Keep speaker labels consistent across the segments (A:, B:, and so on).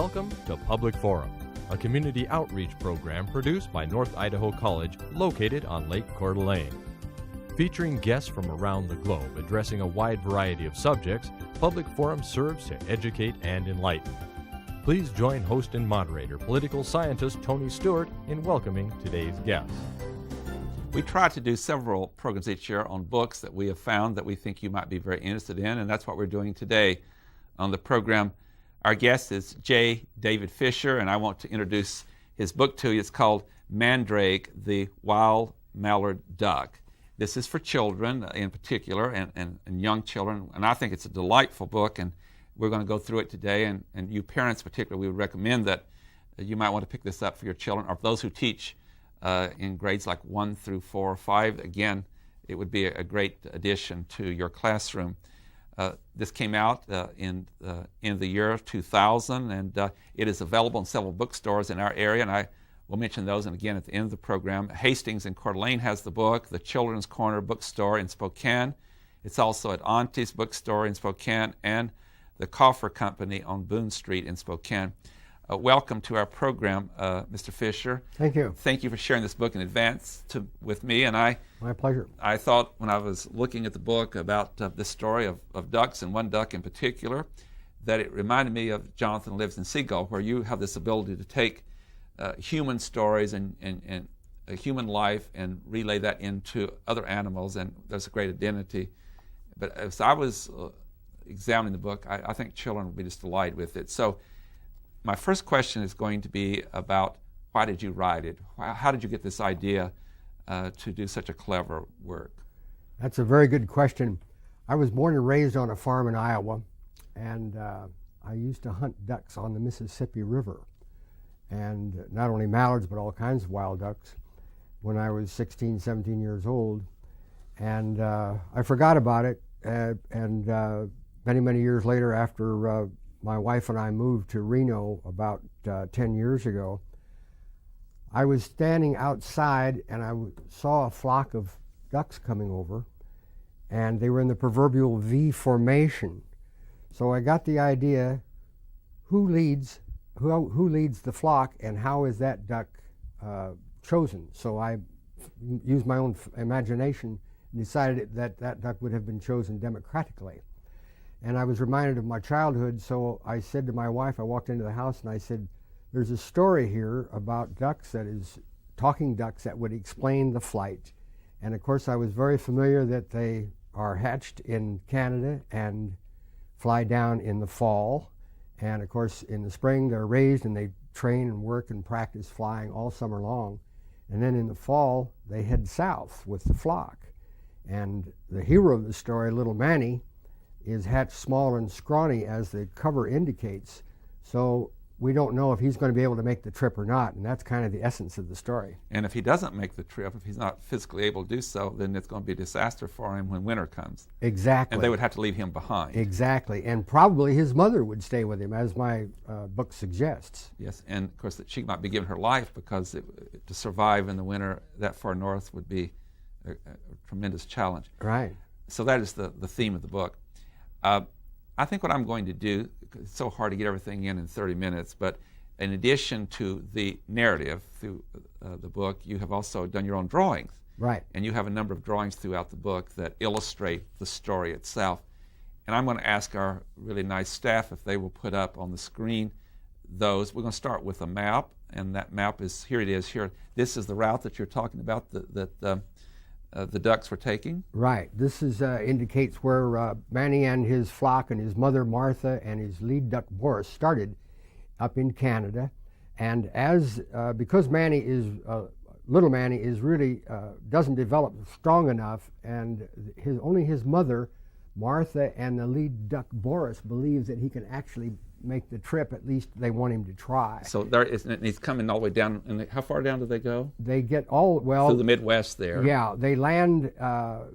A: Welcome to Public Forum, a community outreach program produced by North Idaho College located on Lake Coeur d'Alene. Featuring guests from around the globe addressing a wide variety of subjects, Public Forum serves to educate and enlighten. Please join host and moderator, political scientist Tony Stewart, in welcoming today's guests.
B: We try to do several programs each year on books that we have found that we think you might be very interested in, and that's what we're doing today on the program. Our guest is J. David Fisher, and I want to introduce his book to you. It's called Mandrake, the Wild Mallard Duck. This is for children in particular and young children, and I think it's a delightful book, and we're going to go through it today. And you parents particularly, we would recommend that you might want to pick this up for your children, or those who teach in grades like 1 through 4 or 5. Again, it would be a great addition to your classroom. This came out in the year 2000, and it is available in several bookstores in our area, and I will mention those and again at the end of the program. Hastings in Coeur d'Alene has the book, the Children's Corner bookstore in Spokane. It's also at Auntie's bookstore in Spokane and the Coffer Company on Boone Street in Spokane. Welcome to our program, Mr. Fisher.
C: Thank you.
B: Thank you for sharing this book in advance with me. And
C: my pleasure.
B: I thought when I was looking at the book about this story of ducks, and one duck in particular, that it reminded me of Jonathan Lives in Seagull, where you have this ability to take human stories and a human life and relay that into other animals, and there's a great identity. But as I was examining the book, I think children will be just delighted with it. So my first question is going to be about why did you write it? How did you get this idea to do such a clever work?
C: That's a very good question. I was born and raised on a farm in Iowa, and I used to hunt ducks on the Mississippi River, and not only mallards but all kinds of wild ducks when I was 16, 17 years old. And I forgot about it, and many years later, after my wife and I moved to Reno about 10 years ago, I was standing outside and I saw a flock of ducks coming over, and they were in the proverbial V formation. So I got the idea, who leads the flock, and how is that duck chosen? So I used my own imagination and decided that duck would have been chosen democratically. And I was reminded of my childhood, so I said to my wife, I walked into the house and I said, there's a story here about ducks that is talking ducks that would explain the flight. And of course I was very familiar that they are hatched in Canada and fly down in the fall. And of course in the spring they're raised and they train and work and practice flying all summer long. And then in the fall they head south with the flock. And the hero of the story, little Manny, is hatched small and scrawny as the cover indicates. So we don't know if he's going to be able to make the trip or not, and that's kind of the essence of the story.
B: And if he doesn't make the trip, if he's not physically able to do so, then it's going to be a disaster for him when winter comes.
C: Exactly.
B: And they would have to leave him behind.
C: Exactly, and probably his mother would stay with him, as my book suggests.
B: Yes, and of course that she might be giving her life, because to survive in the winter that far north would be a tremendous challenge.
C: Right.
B: So that is the theme of the book. I think what I'm going to do, it's so hard to get everything in 30 minutes, but in addition to the narrative through the book, you have also done your own drawings.
C: Right.
B: And you have a number of drawings throughout the book that illustrate the story itself. And I'm going to ask our really nice staff if they will put up on the screen those. We're going to start with a map, and that map is, here it is here. This is the route that you're talking about, that the ducks were taking?
C: Right. This is indicates where Manny and his flock and his mother Martha and his lead duck Boris started up in Canada. And because Manny is little Manny is really doesn't develop strong enough, and only his mother Martha and the lead duck Boris believe that he can actually make the trip. At least they want him to try.
B: So there is, and he's coming all the way down. And how far down do they go?
C: They get through
B: the Midwest there.
C: Yeah, they land.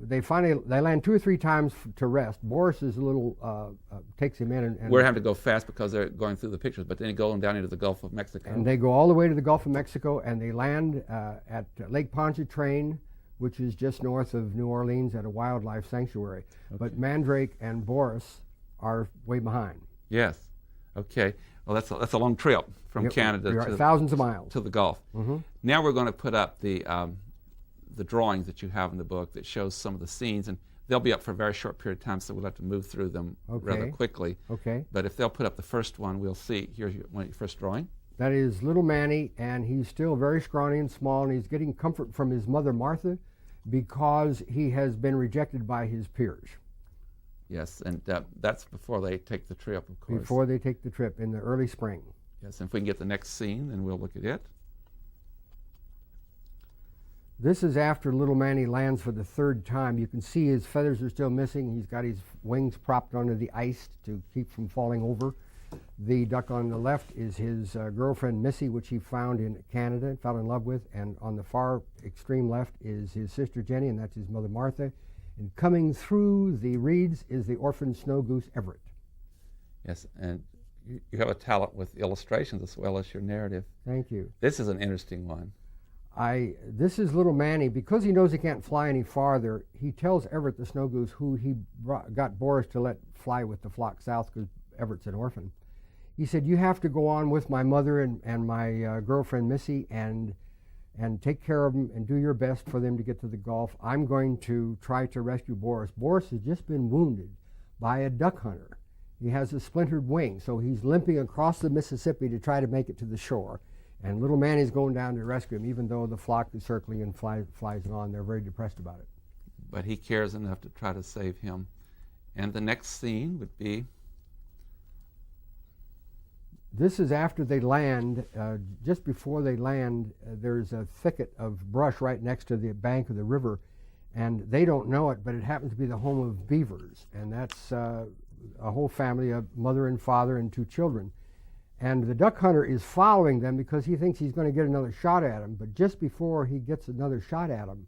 C: They land 2 or 3 times to rest. Boris is a little takes him in, and
B: we're having to go fast because they're going through the pictures. But then they go down into the Gulf of Mexico.
C: And they go all the way to the Gulf of Mexico, and they land at Lake Pontchartrain, which is just north of New Orleans at a wildlife sanctuary. Okay. But Mandrake and Boris are way behind.
B: Yes. Okay. Well, that's a long trip from
C: Yep,
B: Canada
C: you're
B: to
C: right, thousands of miles.
B: to the Gulf.
C: Mm-hmm.
B: Now we're going to put up the drawings that you have in the book that shows some of the scenes, and they'll be up for a very short period of time, so we'll have to move through them rather
C: Okay.
B: quickly.
C: Okay.
B: But if they'll put up the first one, we'll see. Here's your first drawing.
C: That is little Manny, and he's still very scrawny and small, and he's getting comfort from his mother Martha because he has been rejected by his peers.
B: Yes, and that's before they take the trip, of course.
C: Before they take the trip in the early spring.
B: Yes, and if we can get the next scene, then we'll look at it.
C: This is after little Manny lands for the third time. You can see his feathers are still missing. He's got his wings propped under the ice to keep from falling over. The duck on the left is his girlfriend Missy, which he found in Canada and fell in love with. And on the far extreme left is his sister Jenny, and that's his mother Martha. And coming through the reeds is the orphan snow goose Everett.
B: Yes, and you have a talent with illustrations as well as your narrative.
C: Thank you.
B: This is an interesting one.
C: This is little Manny. Because he knows he can't fly any farther, he tells Everett the snow goose, who he got Boris to let fly with the flock south because Everett's an orphan. He said, you have to go on with my mother and my girlfriend Missy and take care of them and do your best for them to get to the Gulf. I'm going to try to rescue Boris. Boris has just been wounded by a duck hunter. He has a splintered wing, so he's limping across the Mississippi to try to make it to the shore. And little Manny's going down to rescue him, even though the flock is circling and flies on. They're very depressed about it.
B: But he cares enough to try to save him. And the next scene would be...
C: This is after they land. Just before they land, there's a thicket of brush right next to the bank of the river. And they don't know it, but it happens to be the home of beavers. And that's a whole family, a mother and father and 2 children. And the duck hunter is following them because he thinks he's going to get another shot at him. But just before he gets another shot at him,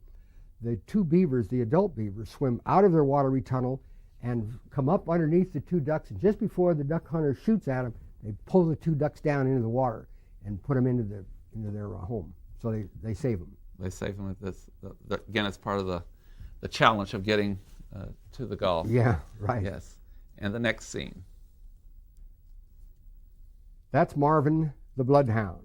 C: the 2 beavers, the adult beavers, swim out of their watery tunnel and come up underneath the 2 ducks. And just before the duck hunter shoots at them, they pull the 2 ducks down into the water and put them into their home. So they save them.
B: They save him with this. Again, it's part of the challenge of getting to the Gulf.
C: Yeah, right.
B: Yes. And the next scene.
C: That's Marvin the bloodhound.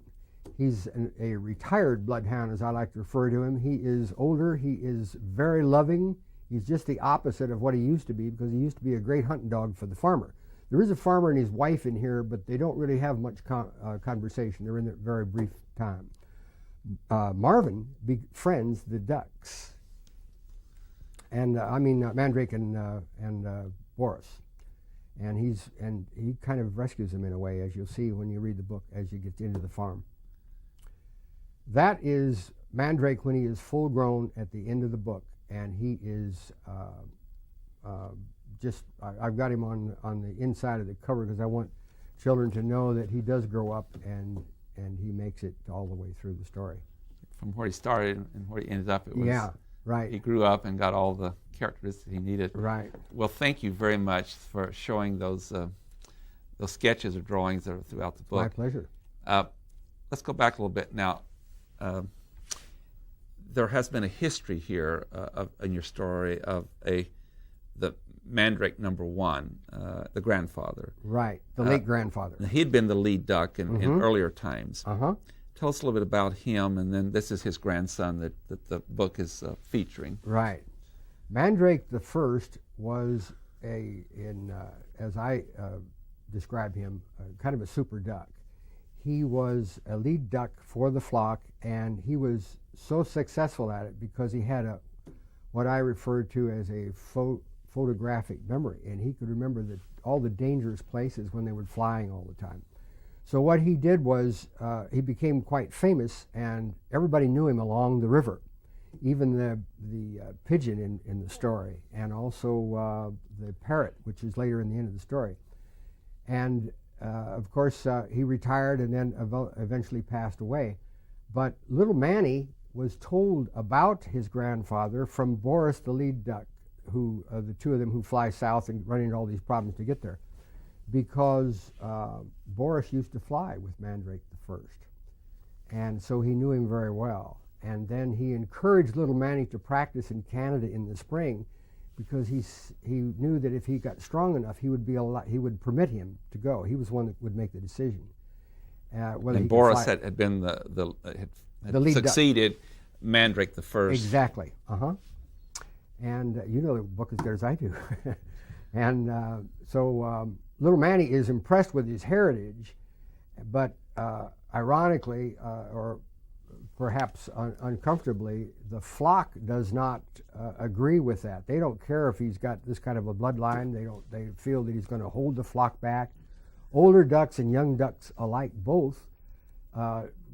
C: He's a retired bloodhound, as I like to refer to him. He is older. He is very loving. He's just the opposite of what he used to be, because he used to be a great hunting dog for the farmer. There is a farmer and his wife in here, but they don't really have much conversation. They're in a very brief time. Marvin befriends the ducks, and Mandrake and Boris. And he kind of rescues them in a way, as you'll see when you read the book as you get into the farm. That is Mandrake when he is full grown at the end of the book, and he is I've got him on the inside of the cover because I want children to know that he does grow up and he makes it all the way through the story.
B: From where he started and where he ended up, it was...
C: Yeah, right.
B: He grew up and got all the characteristics he needed.
C: Right.
B: Well, thank you very much for showing those sketches or drawings that are throughout the book.
C: My pleasure.
B: Let's go back a little bit now. There has been a history here in your story of the Mandrake #1, the grandfather.
C: Right, the late grandfather.
B: He'd been the lead duck in earlier times.
C: Uh-huh.
B: Tell us a little bit about him, and then this is his grandson that the book is featuring.
C: Right. Mandrake the first was as I describe him, kind of a super duck. He was a lead duck for the flock, and he was so successful at it because he had what I referred to as a photographic memory, and he could remember all the dangerous places when they were flying all the time. So what he did was he became quite famous, and everybody knew him along the river, even the pigeon in the story, and also the parrot, which is later in the end of the story. And of course, he retired and then eventually passed away. But little Manny was told about his grandfather from Boris the lead duck, who the 2 of them who fly south and run into all these problems to get there, because Boris used to fly with Mandrake the first, and so he knew him very well. And then he encouraged little Manny to practice in Canada in the spring, because he knew that if he got strong enough, he would permit him to go. He was one that would make the decision.
B: And Boris had been
C: the lead
B: succeeded Mandrake the first.
C: Exactly. And you know the book as good as I do. And so little Manny is impressed with his heritage, but ironically, or perhaps uncomfortably, the flock does not agree with that. They don't care if he's got this kind of a bloodline. They feel that he's going to hold the flock back. Older ducks and young ducks alike both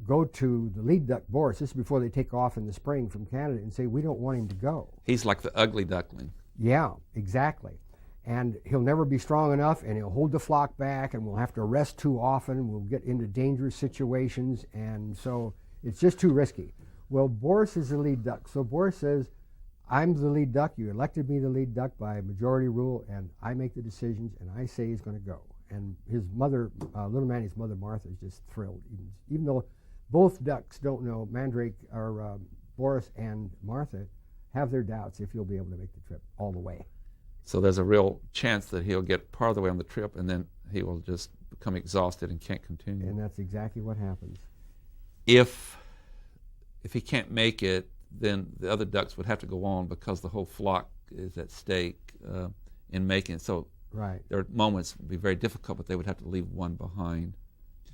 C: go to the lead duck, Boris. This is before they take off in the spring from Canada, and say, we don't want him to go.
B: He's like the ugly duckling.
C: Yeah, exactly. And he'll never be strong enough, and he'll hold the flock back, and we'll have to rest too often. We'll get into dangerous situations, and so it's just too risky. Well, Boris is the lead duck. So Boris says, I'm the lead duck. You elected me the lead duck by majority rule, and I make the decisions, and I say he's going to go. And his mother, little Manny's mother, Martha, is just thrilled, even though both ducks don't know. Mandrake, or Boris and Martha, have their doubts if he'll be able to make the trip all the way.
B: So there's a real chance that he'll get part of the way on the trip, and then he will just become exhausted and can't continue.
C: And that's exactly what happens.
B: If he can't make it, then the other ducks would have to go on because the whole flock is at stake in making it. So
C: right.
B: There are moments would be very difficult, but they would have to leave one behind.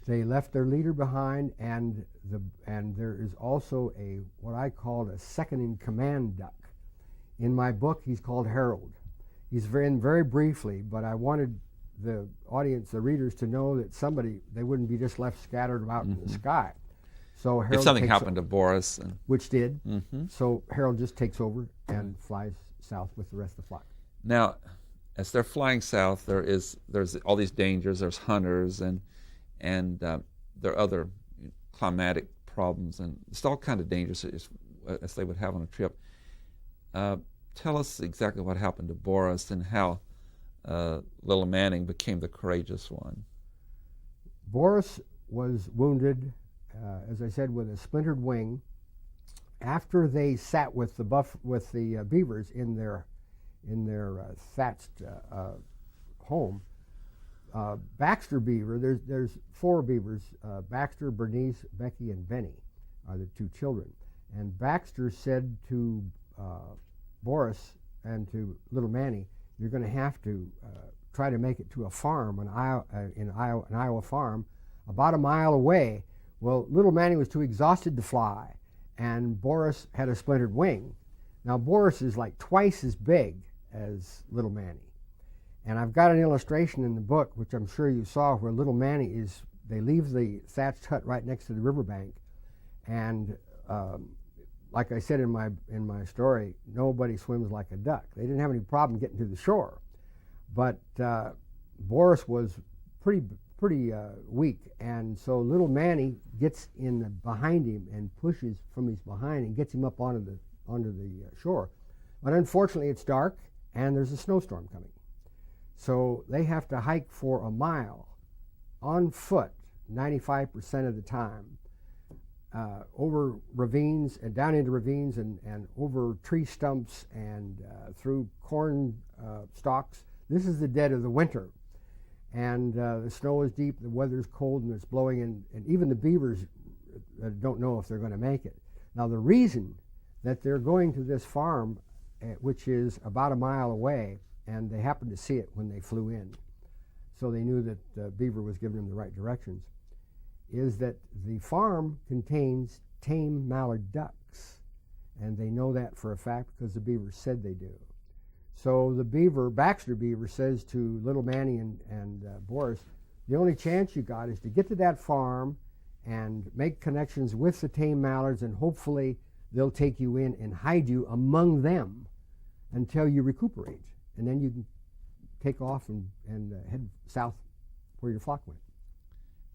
C: They left their leader behind, and there is also what I call a second in command duck. In my book, he's called Harold. He's very briefly, but I wanted the audience, the readers, to know that they wouldn't be just left scattered about in the sky. So Harold,
B: if something happened to Boris,
C: which did, so Harold just takes over and flies south with the rest of the flock.
B: Now, as they're flying south, there's all these dangers. There's hunters and there are other climatic problems, and it's all kind of dangerous as they would have on a trip. Tell us exactly what happened to Boris and how little Manning became the courageous one.
C: Boris was wounded, as I said, with a splintered wing. After they sat with the beavers in their thatched home, Baxter Beaver, there's 4 beavers, Baxter, Bernice, Becky, and Benny are the 2 children. And Baxter said to Boris and to little Manny, you're going to have to try to make it to a farm, an Iowa farm, about a mile away. Well, little Manny was too exhausted to fly, and Boris had a splintered wing. Now, Boris is like twice as big as little Manny. And I've got an illustration in the book, which I'm sure you saw, where little Manny they leave the thatched hut right next to the riverbank, and like I said in my story, nobody swims like a duck. They didn't have any problem getting to the shore, but Boris was pretty weak, and so little Manny gets behind him and pushes from his behind and gets him up onto the shore. But unfortunately, it's dark and there's a snowstorm coming, so they have to hike for a mile on foot 95% of the time. Over ravines and down into ravines and over tree stumps and through corn stalks. This is the dead of the winter, and the snow is deep, the weather's cold, and it's blowing, and even the beavers don't know if they're going to make it. Now, the reason that they're going to this farm, which is about a mile away, and they happened to see it when they flew in, so they knew that the beaver was giving them the right directions, is that the farm contains tame mallard ducks, and they know that for a fact because the beaver said they do. So the beaver, Baxter Beaver, says to little Manny and Boris, the only chance you got is to get to that farm and make connections with the tame mallards, and hopefully they'll take you in and hide you among them until you recuperate, and then you can take off and head south where your flock went.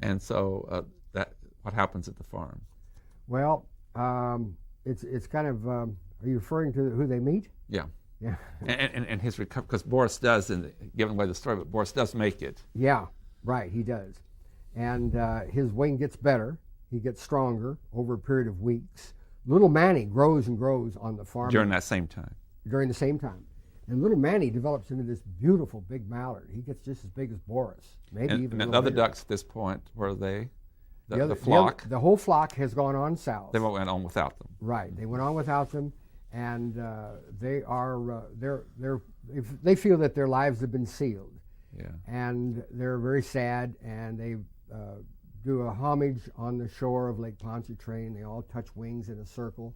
B: And so what happens at the farm?
C: Well, it's kind of, are you referring to who they meet?
B: Yeah.
C: Yeah.
B: And his recovery, because Boris does, and giving away the story, but Boris does make it.
C: Yeah, right, he does. And his wing gets better. He gets stronger over a period of weeks. Little Manny grows and grows on the farm.
B: During that same time.
C: During the same time. And little Manny develops into this beautiful big mallard. He gets just as big as Boris, maybe even a
B: And
C: little
B: the other
C: bigger.
B: ducks at this point, were they? The flock?
C: The whole flock has gone on south.
B: They went on without them.
C: Right. They went on without them, and they feel that their lives have been sealed.
B: Yeah.
C: And they're very sad, and they do a homage on the shore of Lake Pontchartrain. They all touch wings in a circle.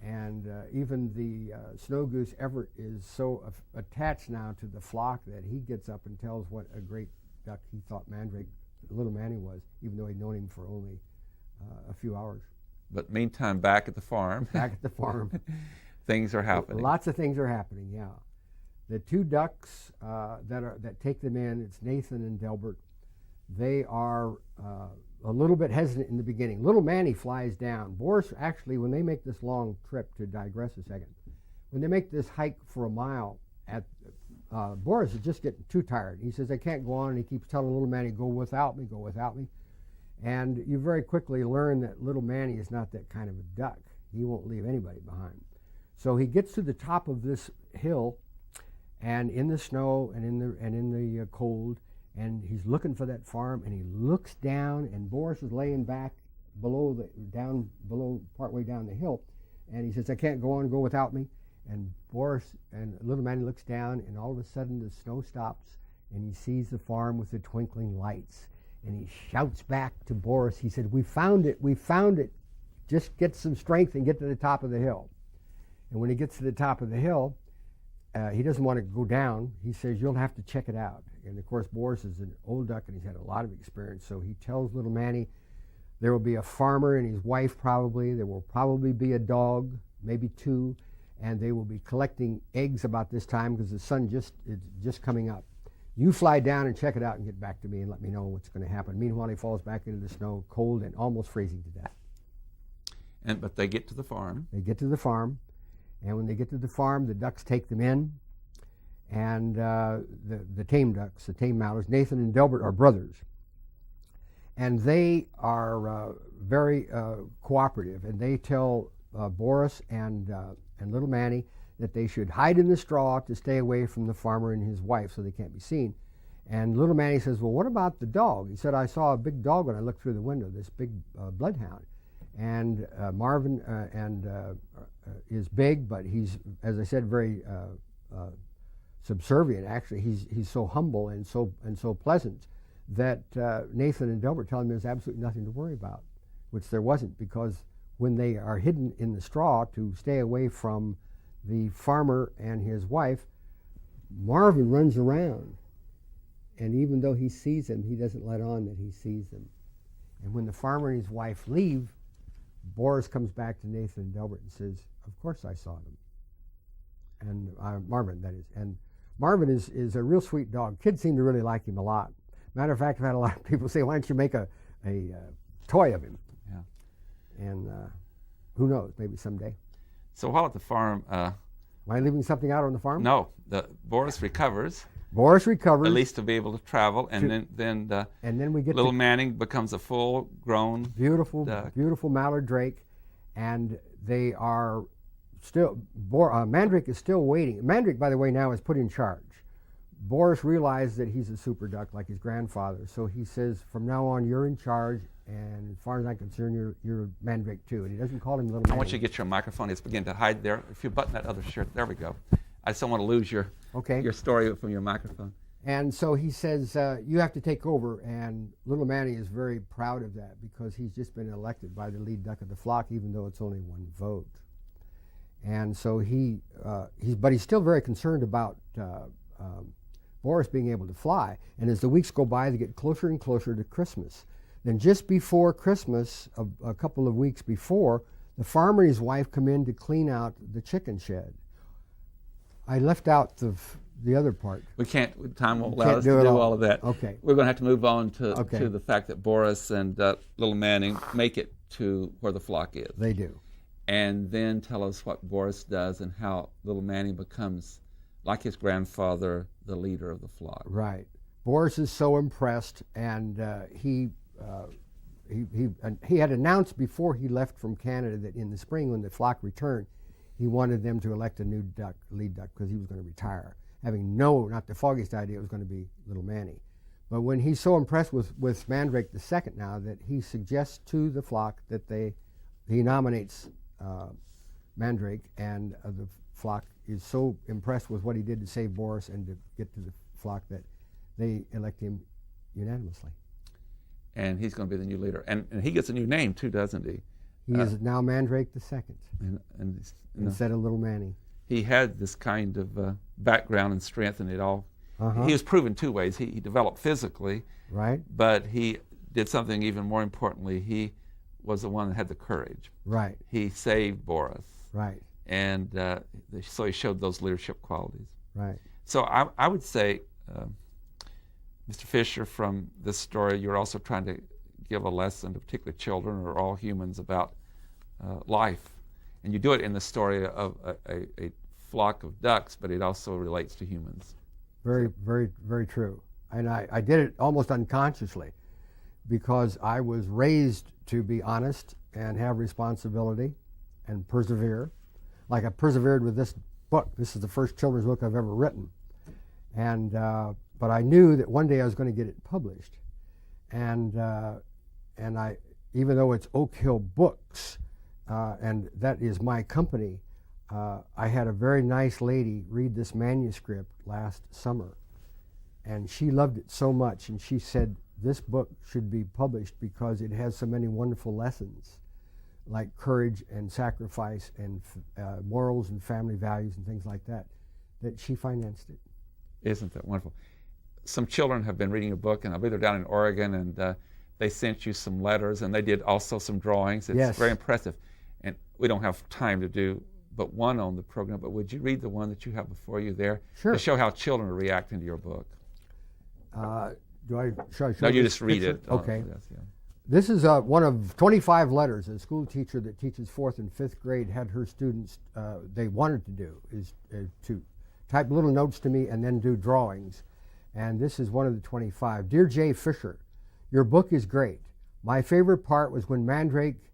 C: And even the snow goose Everett is so attached now to the flock that he gets up and tells what a great duck he thought Mandrake, little Manny, was, even though he'd known him for only a few hours.
B: But meantime, back at the farm.
C: Back at the farm.
B: Things are happening.
C: Lots of things are happening, yeah. The two ducks that take them in, it's Nathan and Delbert. They are a little bit hesitant in the beginning. Little Manny flies down. Boris, actually, when they make this long trip, to digress a second, when they make this hike for a mile, Boris is just getting too tired. He says, I can't go on, and he keeps telling little Manny, go without me, go without me. And you very quickly learn that little Manny is not that kind of a duck. He won't leave anybody behind. So he gets to the top of this hill, and in the snow and in the cold, and he's looking for that farm, and he looks down, and Boris is laying back partway down the hill, and he says, I can't go on, go without me. And Boris and little Manny looks down, and all of a sudden the snow stops, and he sees the farm with the twinkling lights, and he shouts back to Boris. He said, we found it, just get some strength and get to the top of the hill. And when he gets to the top of the hill, he doesn't want to go down. He says, you'll have to check it out. And of course, Boris is an old duck, and he's had a lot of experience. So he tells little Manny there will be a farmer and his wife probably. There will probably be a dog, maybe two, and they will be collecting eggs about this time because the sun is just coming up. You fly down and check it out and get back to me and let me know what's going to happen. Meanwhile, he falls back into the snow, cold and almost freezing to death.
B: But they get to the farm.
C: They get to the farm. And when they get to the farm, the ducks take them in, and the tame ducks, the tame mallards, Nathan and Delbert are brothers. And they are very cooperative, and they tell Boris and little Manny that they should hide in the straw to stay away from the farmer and his wife so they can't be seen. And little Manny says, well, what about the dog? He said, I saw a big dog when I looked through the window, this big bloodhound. And Marvin is big, but he's, as I said, very subservient. Actually, he's so humble and so pleasant that Nathan and Delbert tell him there's absolutely nothing to worry about, which there wasn't, because when they are hidden in the straw to stay away from the farmer and his wife, Marvin runs around, and even though he sees them, he doesn't let on that he sees them. And when the farmer and his wife leave, Boris comes back to Nathan and Delbert and says, of course I saw them. And Marvin, that is. And Marvin is a real sweet dog. Kids seem to really like him a lot. Matter of fact, I've had a lot of people say, why don't you make a toy of him? Yeah. And who knows, maybe someday.
B: So while at the farm...
C: Am I leaving something out on the farm?
B: No. Boris recovers.
C: Boris recovers.
B: At least to be able to travel, and then
C: we get
B: little Manning becomes a full-grown
C: beautiful
B: duck.
C: Beautiful mallard drake, and they are still. Mandrake is still waiting. Mandrake, by the way, now is put in charge. Boris realized that he's a super duck like his grandfather, so he says, from now on, you're in charge, and as far as I'm concerned, you're Mandrake too. And he doesn't call him little Manny.
B: I want you to get your microphone. It's beginning to hide there. If you button that other shirt, there we go. I just don't want to lose your story from your microphone.
C: And so he says, you have to take over, and little Manny is very proud of that because he's just been elected by the lead duck of the flock, even though it's only one vote. And so but he's still very concerned about Boris being able to fly. And as the weeks go by, they get closer and closer to Christmas. Then just before Christmas, a couple of weeks before, the farmer and his wife come in to clean out the chicken shed. I left out the other part.
B: We can't, time won't allow us to do all of that.
C: Okay.
B: We're going to have to move on to the fact that Boris and little Manning make it to where the flock is.
C: They do.
B: And then tell us what Boris does and how little Manning becomes, like his grandfather, the leader of the flock.
C: Right. Boris is so impressed, and he had announced before he left from Canada that in the spring when the flock returned, he wanted them to elect a new lead duck, because he was going to retire, having not the foggiest idea it was going to be little Manny. But when he's so impressed with Mandrake the second now, that he suggests to the flock that he nominates Mandrake, and the flock is so impressed with what he did to save Boris and to get to the flock that they elect him unanimously.
B: And he's going to be the new leader. And he gets a new name too, doesn't he?
C: He is now Mandrake the second, instead of little Manny.
B: He had this kind of background and strength in it all. He was proven two ways. He developed physically,
C: right?
B: But he did something even more importantly. He was the one that had the courage.
C: Right.
B: He saved Boris.
C: Right.
B: And so he showed those leadership qualities.
C: Right.
B: So I would say, Mr. Fisher, from this story, you're also trying to give a lesson to particularly children or all humans about life. And you do it in the story of a flock of ducks, but it also relates to humans.
C: Very, very, very true. And I did it almost unconsciously, because I was raised to be honest and have responsibility and persevere. Like I persevered with this book. This is the first children's book I've ever written. And but I knew that one day I was going to get it published. And I, even though it's Oak Hill Books, and that is my company, I had a very nice lady read this manuscript last summer, and she loved it so much, and she said this book should be published because it has so many wonderful lessons, like courage and sacrifice and morals and family values and things like that, that she financed it.
B: Isn't that wonderful? Some children have been reading your book, and I believe they're down in Oregon, and they sent you some letters, and they did also some drawings. It's very impressive. And we don't have time to do but one on the program, but would you read the one that you have before you there?
C: Sure.
B: To show how children are reacting to your book.
C: Should I show
B: No, you just read
C: picture?
B: it.
C: Okay.
B: Yes, yeah.
C: This is one of 25 letters a school teacher that teaches 4th and 5th grade had her students, they wanted to do, is to type little notes to me and then do drawings. And this is one of the 25. Dear J. Fisher, your book is great. My favorite part was when Mandrake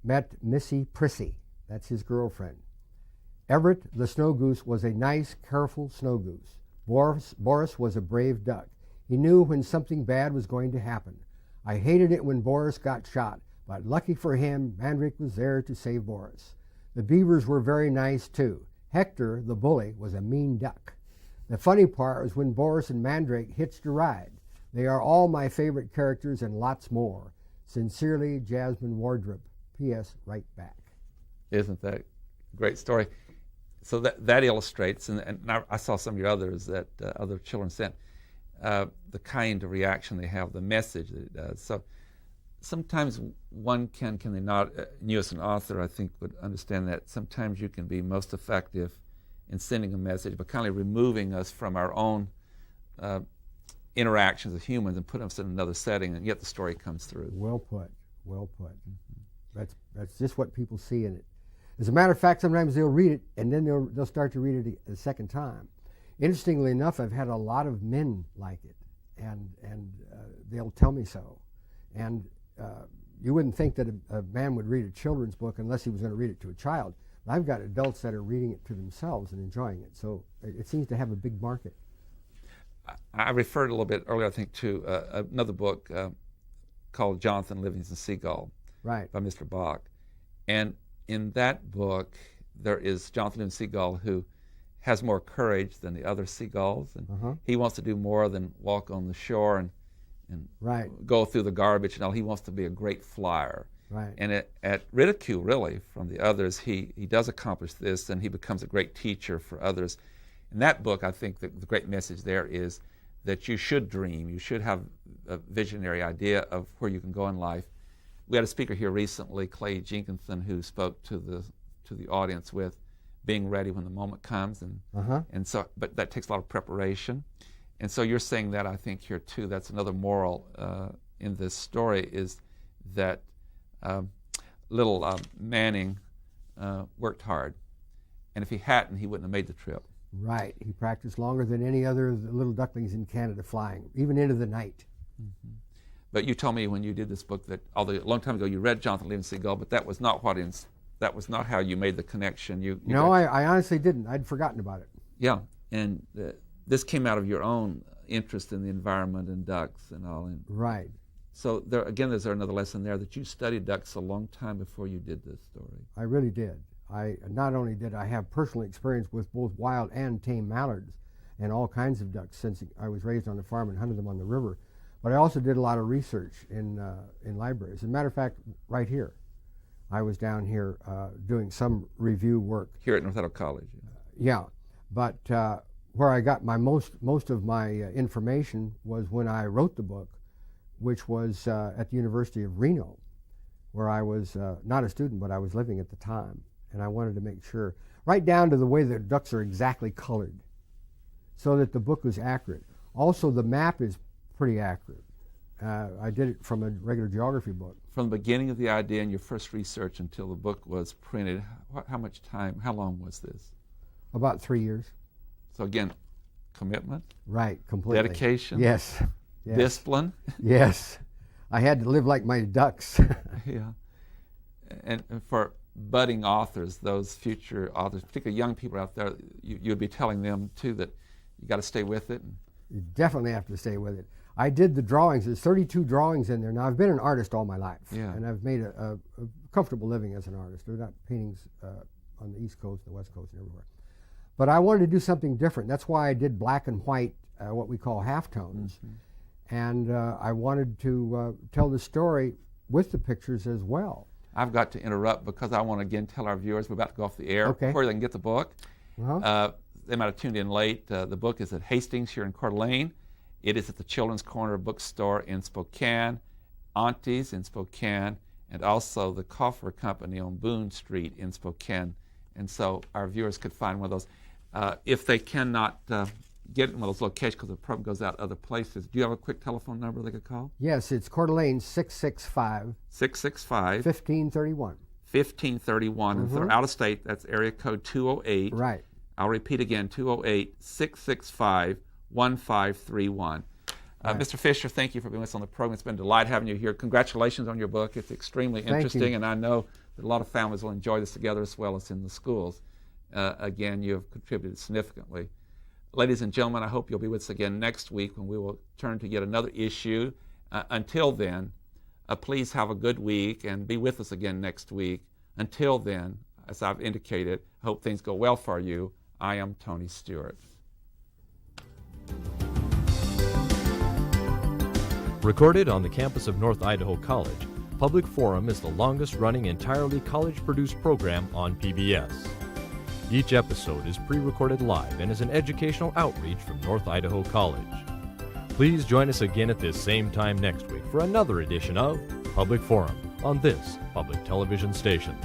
C: met Missy Prissy. That's his girlfriend. Everett, the snow goose, was a nice, careful snow goose. Boris was a brave duck. He knew when something bad was going to happen. I hated it when Boris got shot, but lucky for him, Mandrake was there to save Boris. The beavers were very nice too. Hector, the bully, was a mean duck. The funny part was when Boris and Mandrake hitched a ride. They are all my favorite characters and lots more. Sincerely, Jasmine Wardrop. P.S. Right back.
B: Isn't that a great story? So that illustrates, and I saw some of your others that other children sent, the kind of reaction they have, the message that it does. So sometimes one can they not, you as an author, I think, would understand that sometimes you can be most effective in sending a message, but kind of removing us from our own interactions as humans and putting us in another setting, and yet the story comes through.
C: Well put, well put. Mm-hmm. That's just what people see in it. As a matter of fact, sometimes they'll read it and then they'll start to read it a second time. Interestingly enough, I've had a lot of men like it, and they'll tell me so. And you wouldn't think that a man would read a children's book unless he was going to read it to a child. But I've got adults that are reading it to themselves and enjoying it, so it seems to have a big market.
B: I referred a little bit earlier, I think, to another book called Jonathan Livingston Seagull,
C: right,
B: by Mr. Bach. And in that book, there is Jonathan Livingston Seagull who has more courage than the other seagulls, and he wants to do more than walk on the shore and
C: right,
B: go through the garbage and all. He wants to be a great flyer.
C: Right.
B: And at ridicule, really, from the others, he does accomplish this, and he becomes a great teacher for others. In that book, I think the great message there is that you should dream. You should have a visionary idea of where you can go in life. We had a speaker here recently, Clay Jenkinson, who spoke to the audience with being ready when the moment comes, and so, but that takes a lot of preparation. And so you're saying that, I think, here too. That's another moral in this story, is that little Manning worked hard, and if he hadn't, he wouldn't have made the trip.
C: Right. He practiced longer than any other of the little ducklings in Canada flying, even into the night.
B: Mm-hmm. But you told me when you did this book that, although a long time ago you read Jonathan Livingston Seagull, but that was not what that was not how you made the connection.
C: No, I honestly didn't. I'd forgotten about it.
B: Yeah, and this came out of your own interest in the environment and ducks and all.
C: Right.
B: So there again, is there another lesson there that you studied ducks a long time before you did this story?
C: I really did. I not only did I have personal experience with both wild and tame mallards and all kinds of ducks since I was raised on a farm and hunted them on the river, but I also did a lot of research in libraries. As a matter of fact, right here, I was down here doing some review work.
B: Here at North Idaho College.
C: Yeah, but where I got my most of my information was when I wrote the book, which was at the University of Reno, where I was not a student, but I was living at the time. And I wanted to make sure, right down to the way the ducks are exactly colored, so that the book was accurate. Also, the map is pretty accurate. I did it from a regular geography book.
B: From the beginning of the idea and your first research until the book was printed, how long was this?
C: About 3 years.
B: So again, commitment?
C: Right, completely.
B: Dedication?
C: Yes.
B: Discipline?
C: Yes. I had to live like my ducks.
B: Yeah. And for budding authors, those future authors, particularly young people out there, you'd be telling them too that you got to stay with it.
C: You definitely have to stay with it. I did the drawings. There's 32 drawings in there. Now, I've been an artist all my life, and I've made a comfortable living as an artist. I've got paintings on the East Coast, the West Coast, and everywhere. But I wanted to do something different. That's why I did black and white, what we call halftones. Mm-hmm. And I wanted to tell the story with the pictures as well.
B: I've got to interrupt because I want to again tell our viewers we're about to go off the air before they can get the book. They might have tuned in late. The book is at Hastings here in Coeur d'Alene. It is at the Children's Corner Bookstore in Spokane, Auntie's in Spokane, and also the Coffer Company on Boone Street in Spokane. And so our viewers could find one of those. If they cannot get in one of those locations because the program goes out other places, do you have a quick telephone number they could call?
C: Yes, it's Coeur d'Alene 665 1531.
B: 1531. And if they're out of state, that's area code 208.
C: Right.
B: I'll repeat again, 208-665-1531. Right. Mr. Fisher, thank you for being with us on the program. It's been a delight having you here. Congratulations on your book. It's extremely interesting, and I know that a lot of families will enjoy this together as well as in the schools. Again, you have contributed significantly. Ladies and gentlemen, I hope you'll be with us again next week when we will turn to yet another issue. Until then, please have a good week and be with us again next week. Until then, as I've indicated, I hope things go well for you. I am Tony Stewart.
A: Recorded on the campus of North Idaho College, Public Forum is the longest-running entirely college-produced program on PBS. Each episode is pre-recorded live and is an educational outreach from North Idaho College. Please join us again at this same time next week for another edition of Public Forum on this public television station.